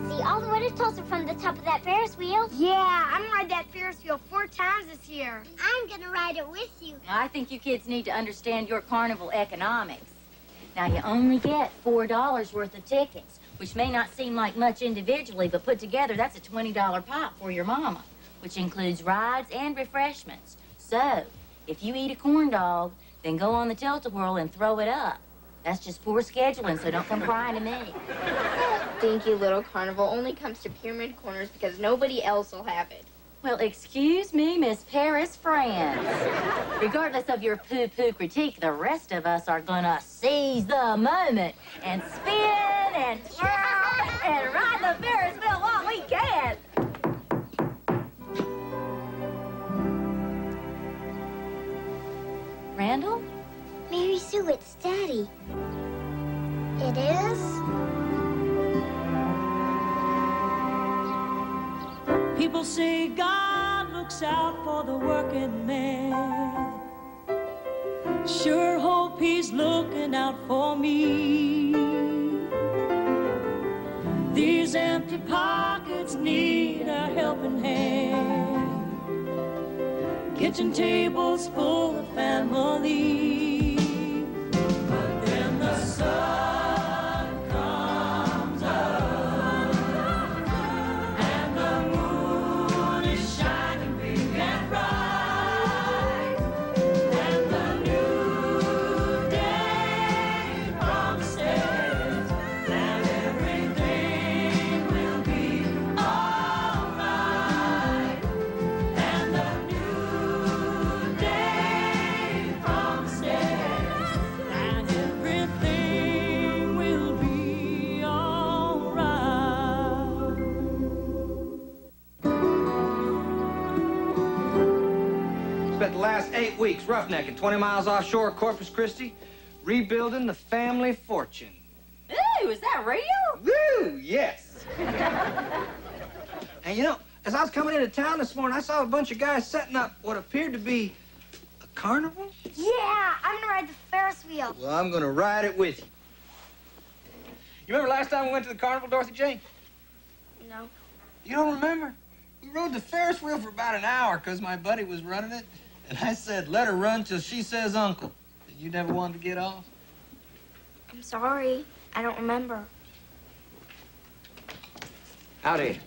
see all the way to Tulsa from the top of that Ferris wheel. Yeah, I'm gonna ride that Ferris wheel 4 times this year. I'm gonna ride it with you. I think you kids need to understand your carnival economics. Now, you only get $4 worth of tickets, which may not seem like much individually, but put together, that's a $20 pop for your mama, which includes rides and refreshments. So, if you eat a corn dog, then go on the tilt-a-whirl and throw it up. That's just poor scheduling, so don't come crying to me. Dinky little carnival only comes to Pyramid Corners because nobody else will have it. Well, excuse me, Miss Paris France. Regardless of your poo-poo critique, the rest of us are gonna seize the moment and spin and twirl and ride the Ferris wheel while we can. Randall? Mary Sue, it's Daddy. It is? People say God looks out for the working man. Sure hope he's looking out for me. These empty pockets need a helping hand. Kitchen tables full of family. But then the sun comes up and the moon is shining big and bright, and the new day promises that everything will be alright, and the new day promises that everything will be alright. Spent the last 8 weeks roughnecking 20 miles offshore of Corpus Christi, rebuilding the family fortune. Ooh, is that real? Woo, yes. And you know, as I was coming into town this morning, I saw a bunch of guys setting up what appeared to be a carnival. Yeah, I'm gonna ride the Ferris wheel. Well, I'm gonna ride it with you. You remember last time we went to the carnival, Dorothy Jane? No. You don't remember? We rode the Ferris wheel for about an hour because my buddy was running it. And I said, let her run till she says uncle. And you never wanted to get off? I'm sorry. I don't remember. Howdy.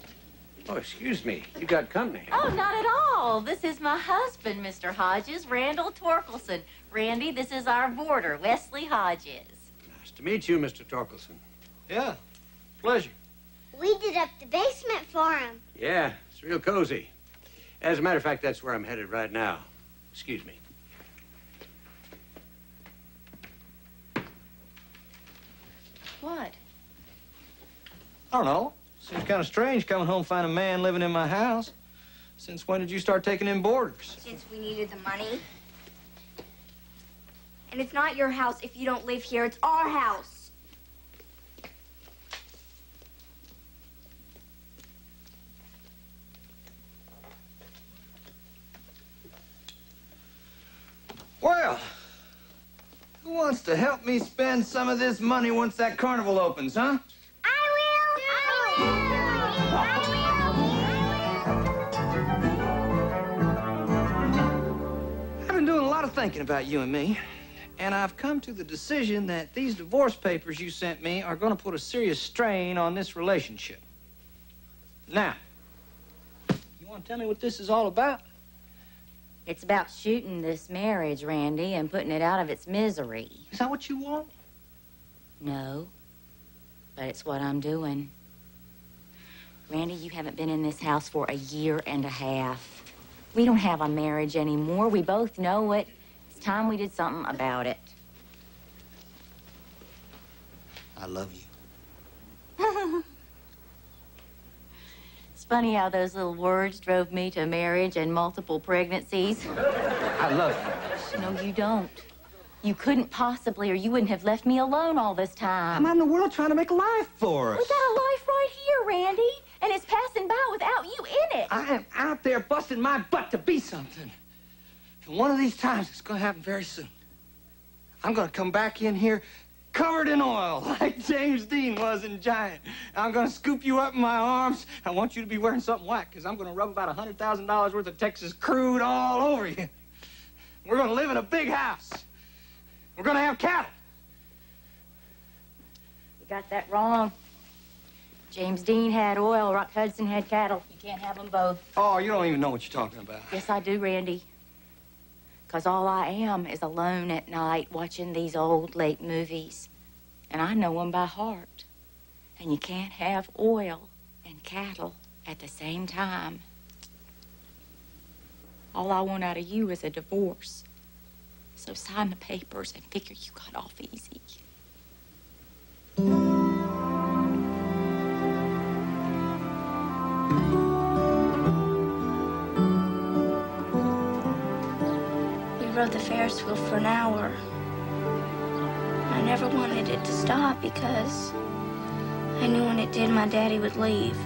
Oh, excuse me. You got company. Oh, not at all. This is my husband, Mr. Hodges, Randall Torkelson. Randy, this is our boarder, Wesley Hodges. Nice to meet you, Mr. Torkelson. Yeah, pleasure. We did up the basement for him. Yeah, it's real cozy. As a matter of fact, that's where I'm headed right now. Excuse me. What? I don't know. Seems kind of strange coming home finding a man living in my house. Since when did you start taking in boarders? Since we needed the money. And it's not your house if you don't live here. It's our house. Well, who wants to help me spend some of this money once that carnival opens, huh? I've been doing a lot of thinking about you and me, and I've come to the decision that these divorce papers you sent me are going to put a serious strain on this relationship. Now, you want to tell me what this is all about? It's about shooting this marriage, Randy, and putting it out of its misery. Is that what you want? No, but it's what I'm doing. Randy, you haven't been in this house for 1.5 years. We don't have a marriage anymore. We both know it. It's time we did something about it. I love you. It's funny how those little words drove me to marriage and multiple pregnancies. I love you. No, you don't. You couldn't possibly, or you wouldn't have left me alone all this time. I'm out in the world trying to make a life for us. We got a life right here, Randy, and it's passing by without you in it. I am out there busting my butt to be something. And one of these times, it's going to happen very soon. I'm going to come back in here covered in oil, like James Dean was in Giant. I'm gonna scoop you up in my arms. I want you to be wearing something whack, because I'm gonna rub about $100,000 worth of Texas crude all over you. We're gonna live in a big house. We're gonna have cattle. You got that wrong. James Dean had oil, Rock Hudson had cattle. You can't have them both. Oh, you don't even know what you're talking about. Yes, I do, Randy. Because all I am is alone at night watching these old late movies. And I know them by heart. And you can't have oil and cattle at the same time. All I want out of you is a divorce. So sign the papers and figure you got off easy. We rode the Ferris wheel for an hour. I never wanted it to stop because I knew when it did, my daddy would leave.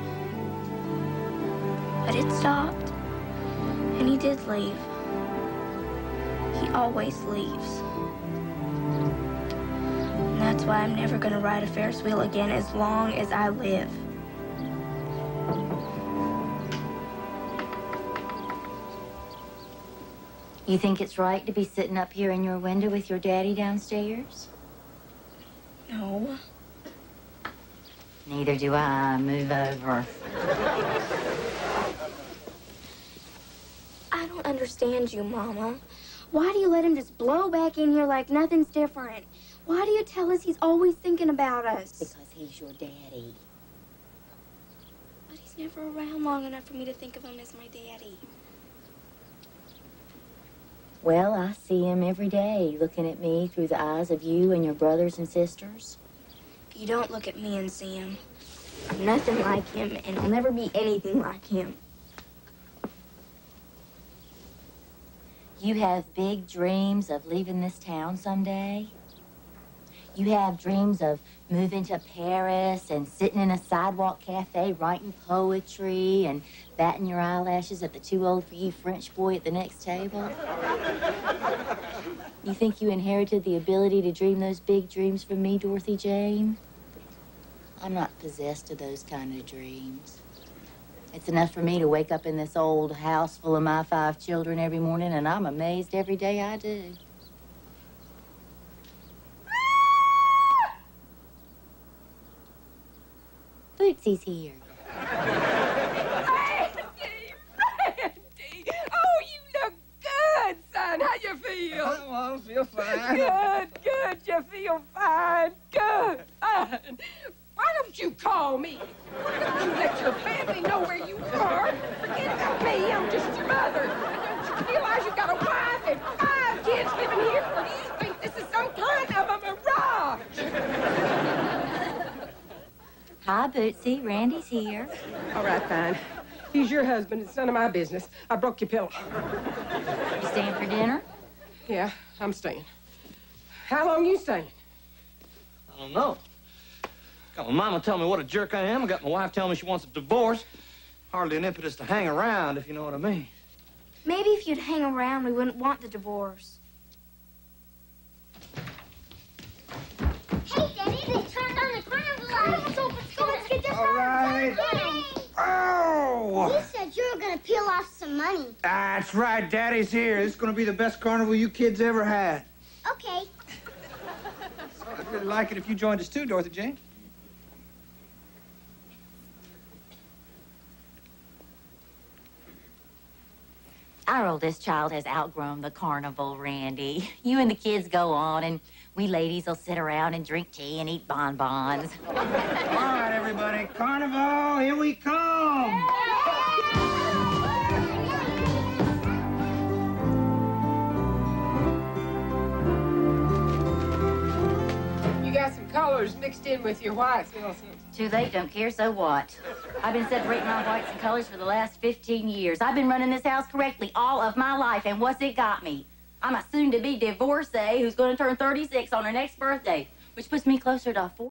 But it stopped, and he did leave. He always leaves. And that's why I'm never gonna ride a Ferris wheel again as long as I live. You think it's right to be sitting up here in your window with your daddy downstairs? No. Neither do I. Move over. I don't understand you, Mama. Why do you let him just blow back in here like nothing's different? Why do you tell us he's always thinking about us? Because he's your daddy. But he's never around long enough for me to think of him as my daddy. Well, I see him every day looking at me through the eyes of you and your brothers and sisters. You don't look at me and see him. I'm nothing like him, and I'll never be anything like him. You have big dreams of leaving this town someday. You have dreams of moving to Paris and sitting in a sidewalk cafe writing poetry and batting your eyelashes at the too-old-for-you French boy at the next table. You think you inherited the ability to dream those big dreams from me, Dorothy Jane? I'm not possessed of those kind of dreams. It's enough for me to wake up in this old house full of my 5 children every morning, and I'm amazed every day I do. Bootsy's here. Randy! Oh, you look good, son. How you feel? Oh, I feel fine. Good. You feel fine. Good. Why don't you call me? Why don't you let your family know where you are? Forget about me. I'm just your mother. Don't you realize you've got a wife and 5 kids living here? Or do you think this is some kind of a mirage? Hi, Bootsy. Randy's here. All right, fine. He's your husband. It's none of my business. I broke your pillow. You staying for dinner? Yeah, I'm staying. How long you staying? I don't know. Got my mama tell me what a jerk I am. I got my wife telling me she wants a divorce. Hardly an impetus to hang around, if you know what I mean. Maybe if you'd hang around, we wouldn't want the divorce. Hey, Daddy, they turned on the carnival lights. Let's get this All right. Oh! You said you were going to peel off some money. That's right. Daddy's here. This is going to be the best carnival you kids ever had. Okay. I'd really like it if you joined us too, Dorothy Jane. Our oldest child has outgrown the carnival, Randy. You and the kids go on, and we ladies will sit around and drink tea and eat bonbons. All right, everybody. Carnival, here we come. You got some colors mixed in with your whites, Wilson. Too late, don't care, so what? I've been separating my whites and colors for the last 15 years. I've been running this house correctly all of my life, and what's it got me? I'm a soon-to-be divorcee who's going to turn 36 on her next birthday, which puts me closer to 40.